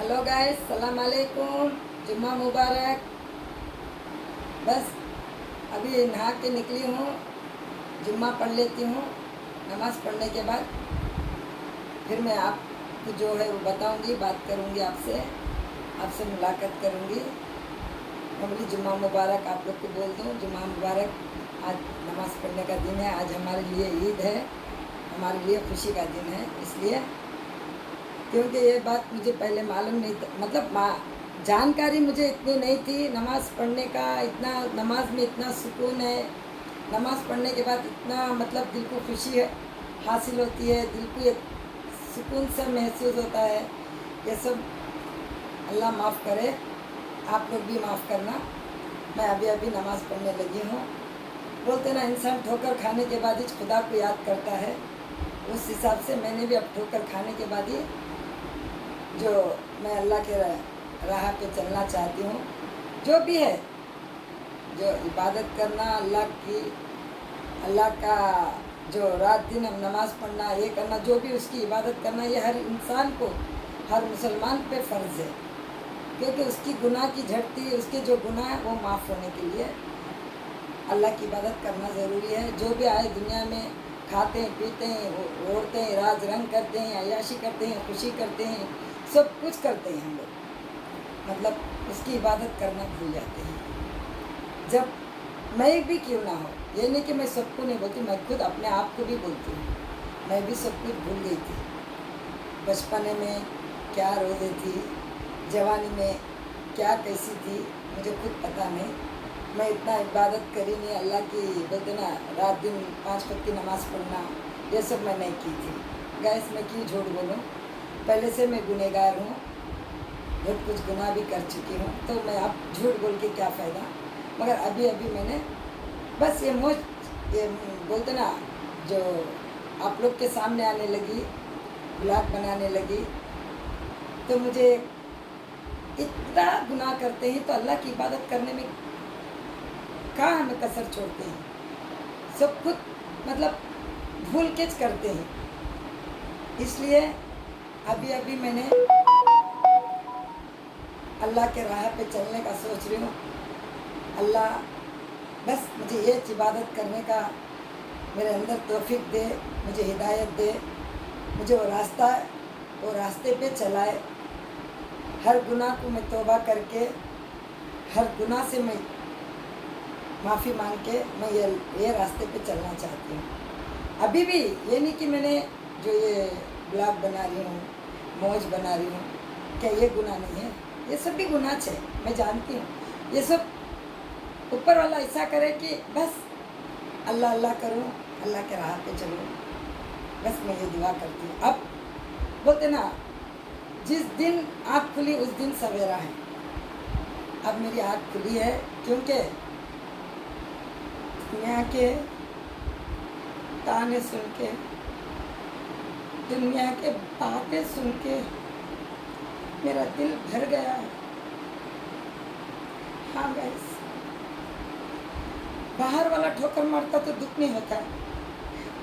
Hello guys, सलाम अलैकुम, जुम्मा मुबारक। बस अभी नहा के निकली हूँ, जुम्मा पढ़ लेती हूँ। नमाज़ पढ़ने के बाद फिर मैं आपको जो है वो बताऊँगी, बात करूँगी आपसे मुलाकात करूँगी। मम्मी जुम्मा मुबारक आप लोग को बोल दूँ, जुम्मा मुबारक। आज नमाज़ पढ़ने का दिन है, आज हमारे लिए ईद है, हमारे लिए खुशी का दिन है। इसलिए क्योंकि ये बात मुझे पहले मालूम नहीं था, मतलब जानकारी मुझे इतनी नहीं थी नमाज़ पढ़ने का। इतना नमाज में इतना सुकून है, नमाज़ पढ़ने के बाद इतना मतलब दिल को खुशी हासिल होती है, दिल को एक सुकून सा महसूस होता है। ये सब अल्लाह माफ़ करे, आप लोग भी माफ़ करना। मैं अभी अभी नमाज़ पढ़ने लगी हूँ। बोलते ना, इंसान ठोकर खाने के बाद ही खुदा को याद करता है। उस हिसाब से मैंने भी अब ठोकर खाने के बाद ही जो मैं अल्लाह के राह पे चलना चाहती हूँ। जो भी है, जो इबादत करना अल्लाह की, अल्लाह का जो रात दिन हम नमाज़ पढ़ना, ये करना, जो भी उसकी इबादत करना, ये हर इंसान को, हर मुसलमान पे फ़र्ज़ है। क्योंकि उसकी गुनाह की झड़ती, उसके जो गुनाह है वो माफ़ होने के लिए अल्लाह की इबादत करना ज़रूरी है। जो भी आए दुनिया में, खाते हैं, पीते हैं, ओढ़ते हैं, राज रंग करते हैं, अय्याशी करते हैं, खुशी करते हैं, सब कुछ करते हैं हम लोग, मतलब उसकी इबादत करना भूल जाते हैं। जब मैं भी क्यों ना हो, ये नहीं कि मैं सबको नहीं बोलती, मैं खुद अपने आप को भी बोलती हूँ। मैं भी सब कुछ भूल गई थी। बचपने में क्या रोज़े थी, जवानी में क्या कैसी थी, मुझे खुद पता नहीं। मैं इतना इबादत करी नहीं, अल्लाह की बोलते ना, रात दिन 5 वक्त की नमाज़ पढ़ना, ये सब मैं नहीं की थी। गैस मैं क्यों झूठ बोलूँ, पहले से मैं गुनहगार हूँ, बहुत कुछ गुनाह भी कर चुकी हूँ, तो मैं अब झूठ बोल के क्या फ़ायदा। मगर अभी अभी मैंने बस ये बोलते ना, जो आप लोग के सामने आने लगी, ब्लॉग बनाने लगी, तो मुझे इतना गुनाह करते हैं तो अल्लाह की इबादत करने में कहाँ हमें कसर छोड़ते हैं। सब कुछ मतलब भूल के करते हैं। इसलिए अभी अभी मैंने अल्लाह के राह पे चलने का सोच रही हूँ। अल्लाह बस मुझे ये इबादत करने का मेरे अंदर तौफीक दे, मुझे हिदायत दे, मुझे वो रास्ते पे चलाए। हर गुनाह को मैं तौबा करके, हर गुनाह से मैं माफ़ी मांग के मैं ये रास्ते पे चलना चाहती हूँ। अभी भी ये नहीं कि मैंने जो ये ब्लॉग बना रही हूँ, मौज बना रही हूँ, क्या ये गुनाह नहीं है? ये सब भी गुनाह है, मैं जानती हूँ। ये सब ऊपर वाला ऐसा करे कि बस अल्लाह अल्लाह करूँ, अल्लाह के राह पे चलूँ, बस मैं ये दुआ करती हूँ। अब बोलते ना, जिस दिन आँख खुली उस दिन सवेरा है। अब मेरी आँख खुली है, क्योंकि दुनिया के ताने सुन के, दुनिया के बातें सुन के मेरा दिल भर गया है। हाँ गाइस, बाहर वाला ठोकर मारता तो दुख नहीं होता है,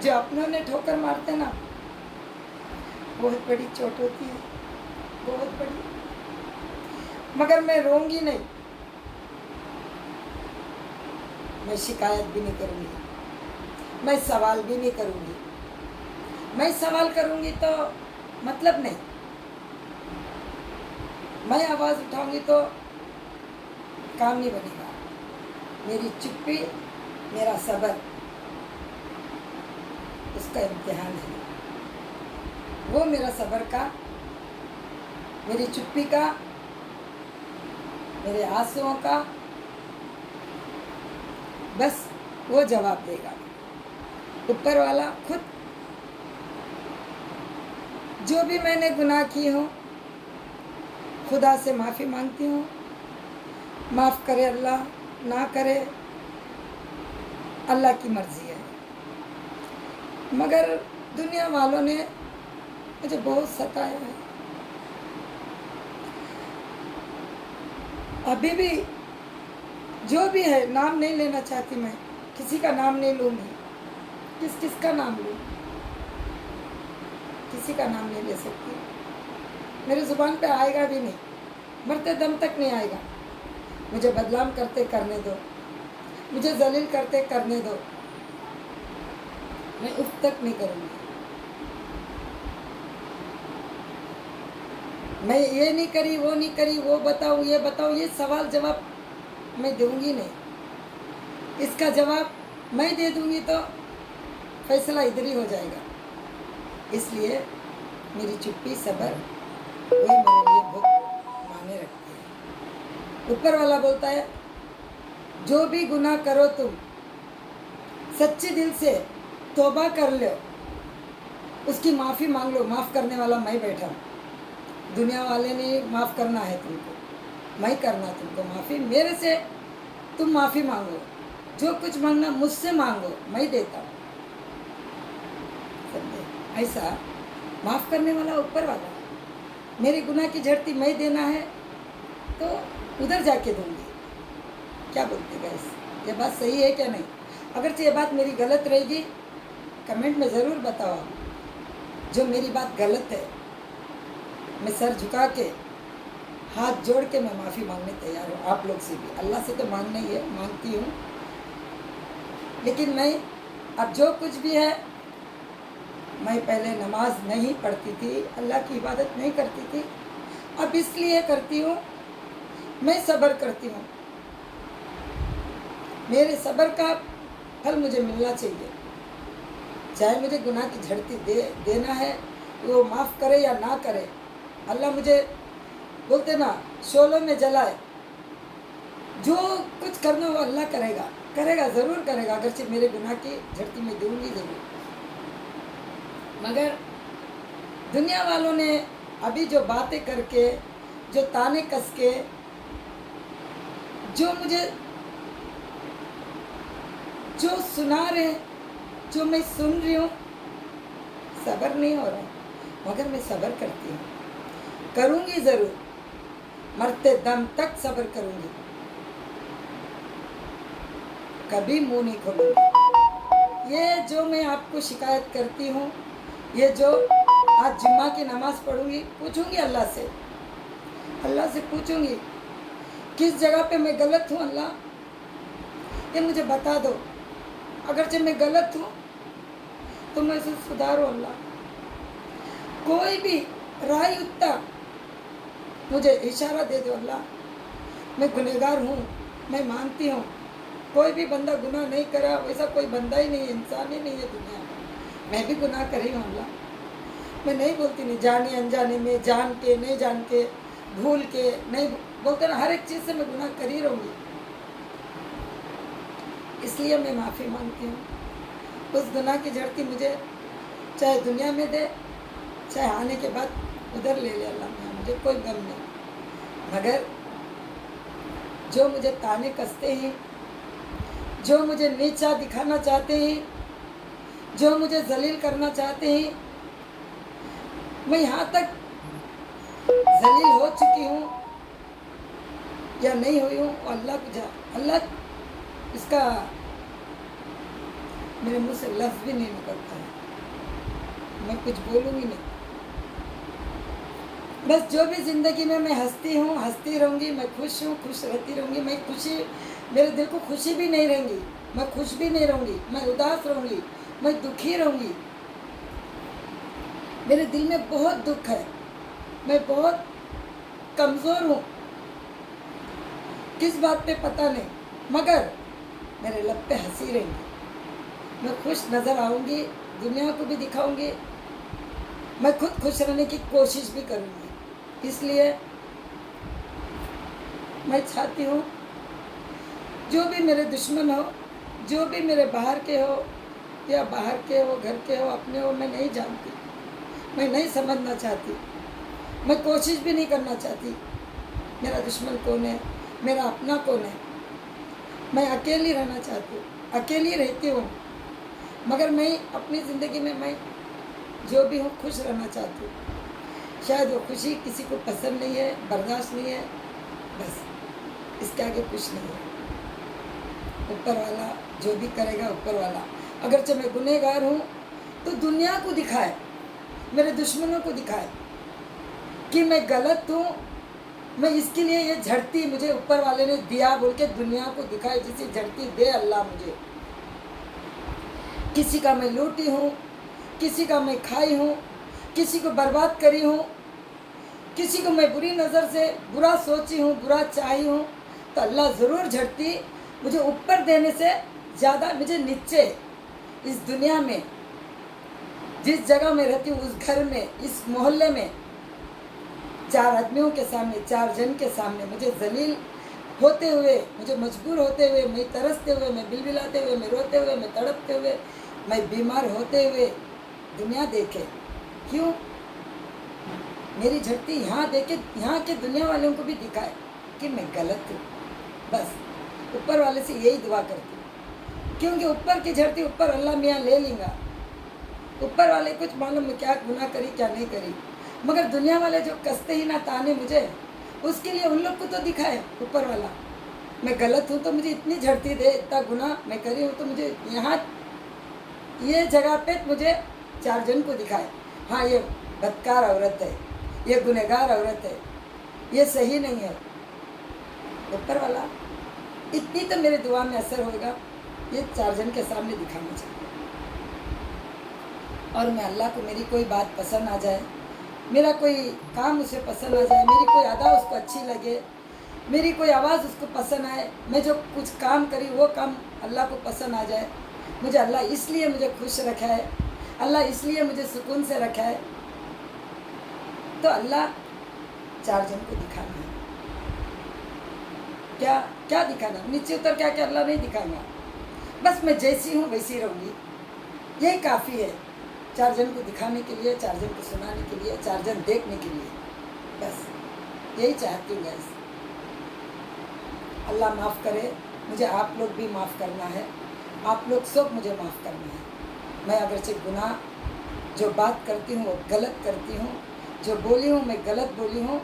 जो अपनों ने ठोकर मारते ना, बहुत बड़ी चोट होती है, बहुत बड़ी। मगर मैं रोऊंगी नहीं, मैं शिकायत भी नहीं करूँगी, मैं सवाल भी नहीं करूँगी। मैं सवाल करूँगी तो मतलब नहीं, मैं आवाज़ उठाऊँगी तो काम नहीं बनेगा। मेरी चुप्पी, मेरा सब्र, उसका इम्तिहान है। वो मेरा सब्र का, मेरी चुप्पी का, मेरे आंसुओं का, बस वो जवाब देगा ऊपर वाला खुद। जो भी मैंने गुनाह की हो, खुदा से माफ़ी मांगती हूँ। माफ़ करे अल्लाह, ना करे अल्लाह की मर्ज़ी है। मगर दुनिया वालों ने मुझे बहुत सताया है। अभी भी जो भी है, नाम नहीं लेना चाहती, मैं किसी का नाम नहीं लूँगी। किसका नाम लूँ, किसी का नाम नहीं ले सकती। मेरी ज़ुबान पे आएगा भी नहीं, मरते दम तक नहीं आएगा। मुझे बदनाम करते करने दो, मुझे जलील करते करने दो, मैं उफ तक नहीं करूँगी। मैं ये नहीं करी, वो नहीं करी, वो बताऊँ, ये बताऊँ, ये सवाल जवाब मैं दूंगी नहीं। इसका जवाब मैं दे दूंगी तो फैसला इधर ही हो जाएगा। इसलिए मेरी चुप्पी सब्र वही मेरे लिए बहुत मायने रखती है। ऊपर वाला बोलता है, जो भी गुनाह करो तुम सच्चे दिल से तौबा कर लो, उसकी माफ़ी मांग लो। माफ़ करने वाला मैं बैठा हूँ। दुनिया वाले ने माफ़ करना है तुमको, मैं करना तुमको माफ़ी। मेरे से तुम माफ़ी मांगो, जो कुछ मांगना मुझसे मांगो, मैं देता हूँ। समझे? ऐसा माफ़ करने वाला ऊपर वाला। मेरे गुनाह की झड़ती मैं देना है तो उधर जाके दूंगी। क्या बोलते गाइस, ये बात सही है क्या नहीं? अगर ये बात मेरी गलत रहेगी कमेंट में ज़रूर बताओ। जो मेरी बात गलत है, मैं सर झुका के हाथ जोड़ के मैं माफ़ी मांगने तैयार हूँ आप लोग से भी। अल्लाह से तो मांगना ही है, मांगती हूँ। लेकिन मैं अब जो कुछ भी है, मैं पहले नमाज नहीं पढ़ती थी, अल्लाह की इबादत नहीं करती थी। अब इसलिए करती हूँ, मैं सब्र करती हूँ। मेरे सब्र का फल मुझे मिलना चाहिए। चाहे मुझे गुनाह की झड़ती देना है, वो माफ़ करे या ना करे। अल्लाह मुझे बोलते ना, शोलों में जलाए। जो कुछ करना वो अल्लाह करेगा, करेगा, ज़रूर करेगा। अगरचे मेरे गुनाह की झड़ती मैं दूंगी ज़रूर। मगर दुनिया वालों ने अभी जो बातें करके, जो ताने कस के, जो मुझे जो सुना रहे, जो मैं सुन रही हूँ, सब्र नहीं हो रहा। मगर मैं सब्र करती हूँ, करूँगी ज़रूर, मरते दम तक सब्र करूँगी, कभी मुंह नहीं खोलूँगी। ये जो मैं आपको शिकायत करती हूँ, ये जो आज जुम्मा की नमाज़ पढ़ूँगी, पूछूँगी अल्लाह से पूछूँगी किस जगह पे मैं गलत हूँ। अल्लाह ये मुझे बता दो। अगर जब मैं गलत हूँ तो मैं इसे सुधारो। अल्लाह कोई भी राय उत्ता मुझे इशारा दे दो। अल्लाह मैं गुनहगार हूँ, मैं मानती हूँ। कोई भी बंदा गुनाह नहीं करा, वैसा कोई बंदा ही नहीं है, इंसान ही नहीं है दुनिया में। मैं भी गुनाह कर रही हूँ अल्लाह। मैं नहीं बोलती नहीं, जाने अनजाने में, जान के नहीं जान के, भूल के नहीं बोलते ना, हर एक चीज़ से मैं गुनाह कर ही रहूँगी। इसलिए मैं माफ़ी मांगती हूँ। उस गुनाह की झड़ती मुझे चाहे दुनिया में दे, चाहे आने के बाद उधर ले ले अल्लाह में, मुझे कोई गम नहीं। मगर जो मुझे ताने कसते हैं, जो मुझे नीचा दिखाना चाहते हैं, जो मुझे जलील करना चाहते हैं, मैं यहाँ तक जलील हो चुकी हूँ या नहीं हुई हूँ, अल्लाह इसका मेरे मुंह से लफ्ज़ भी नहीं निकलता है। मैं कुछ बोलूँगी नहीं। बस जो भी ज़िंदगी में मैं हंसती हूँ, हंसती रहूँगी। मैं खुश हूँ, खुश रहती रहूँगी। मैं खुशी, मेरे दिल को खुशी भी नहीं रहेंगी, मैं खुश भी नहीं रहूँगी। मैं उदास रहूँगी, मैं दुखी रहूँगी। मेरे दिल में बहुत दुख है, मैं बहुत कमज़ोर हूँ। किस बात पे पता नहीं, मगर मेरे लब पे हंसी रहेंगी। मैं खुश नज़र आऊँगी, दुनिया को भी दिखाऊँगी। मैं खुद खुश रहने की कोशिश भी करूँगी। इसलिए मैं चाहती हूँ जो भी मेरे दुश्मन हो, जो भी मेरे बाहर के हो या बाहर के हो, घर के हो, अपने हो, मैं नहीं जानती, मैं नहीं समझना चाहती, मैं कोशिश भी नहीं करना चाहती मेरा दुश्मन कौन है, मेरा अपना कौन है। मैं अकेली रहना चाहती हूँ, अकेली रहती हूँ। मगर मैं अपनी ज़िंदगी में मैं जो भी हूँ खुश रहना चाहती हूँ। शायद वो खुशी किसी को पसंद नहीं है, बर्दाश्त नहीं है, बस इसके आगे कुछ नहीं है। ऊपर वाला जो भी करेगा, ऊपर वाला। अगरचे मैं गुनहगार हूँ तो दुनिया को दिखाए, मेरे दुश्मनों को दिखाए कि मैं गलत हूँ, मैं इसके लिए ये झड़ती मुझे ऊपर वाले ने दिया बोल के दुनिया को दिखाए, जिसे झड़ती दे अल्लाह मुझे। किसी का मैं लूटी हूँ, किसी का मैं खाई हूँ, किसी को बर्बाद करी हूँ, किसी को मैं बुरी नज़र से बुरा सोची हूँ, बुरा चाही हूँ, तो अल्लाह ज़रूर झड़ती मुझे ऊपर देने से ज़्यादा मुझे नीचे इस दुनिया में जिस जगह में रहती हूँ, उस घर में, इस मोहल्ले में 4 आदमियों के सामने, 4 जन के सामने मुझे जलील होते हुए, मुझे मजबूर होते हुए, मैं तरसते हुए, मैं बिलबिलाते हुए, मैं रोते हुए, मैं तड़पते हुए, मैं बीमार होते हुए दुनिया देखे। क्यों? मेरी झड़ती यहाँ देखे, यहाँ के दुनिया वालों को भी दिखाए कि मैं गलत हूँ। बस ऊपर वाले से यही दुआ करती हूँ, क्योंकि ऊपर की झड़ती ऊपर अल्लाह मियाँ ले लेंगा। ऊपर वाले कुछ मालूम मैं क्या गुनाह करी क्या नहीं करी, मगर दुनिया वाले जो कसते ही ना ताने मुझे, उसके लिए उन लोग को तो दिखाए ऊपर वाला। मैं गलत हूँ तो मुझे इतनी झड़ती दे, इतना गुनाह मैं करी हूँ तो मुझे यहाँ ये जगह पे मुझे 4 जन को दिखाए, हाँ ये बदकार औरत है, ये गुनहगार औरत है, ये सही नहीं है। ऊपर वाला इतनी तो मेरे दुआ में असर होगा, ये 4 जन के सामने दिखाना चाहिए। और मैं अल्लाह को मेरी कोई बात पसंद आ जाए, मेरा कोई काम उसे पसंद आ जाए, मेरी कोई अदा उसको अच्छी लगे, मेरी कोई आवाज़ उसको पसंद आए, मैं जो कुछ काम करी वो काम अल्लाह को पसंद आ जाए, मुझे अल्लाह इसलिए मुझे खुश रखा है, अल्लाह इसलिए मुझे सुकून से रखा है, तो अल्लाह 4 जन को दिखाना है। क्या क्या दिखाना? नीचे उतर क्या क्या अल्लाह नहीं दिखाएगा। बस मैं जैसी हूँ वैसी रहूँगी, यही काफ़ी है 4 जन को दिखाने के लिए, 4 जन को सुनाने के लिए, 4 जन देखने के लिए। बस यही चाहती हूँ गैस। अल्लाह माफ़ करे, मुझे आप लोग भी माफ़ करना है, आप लोग सब मुझे माफ़ करना है। मैं अगरचे गुनाह जो बात करती हूँ वो गलत करती हूँ, जो बोली हूँ मैं गलत बोली हूँ,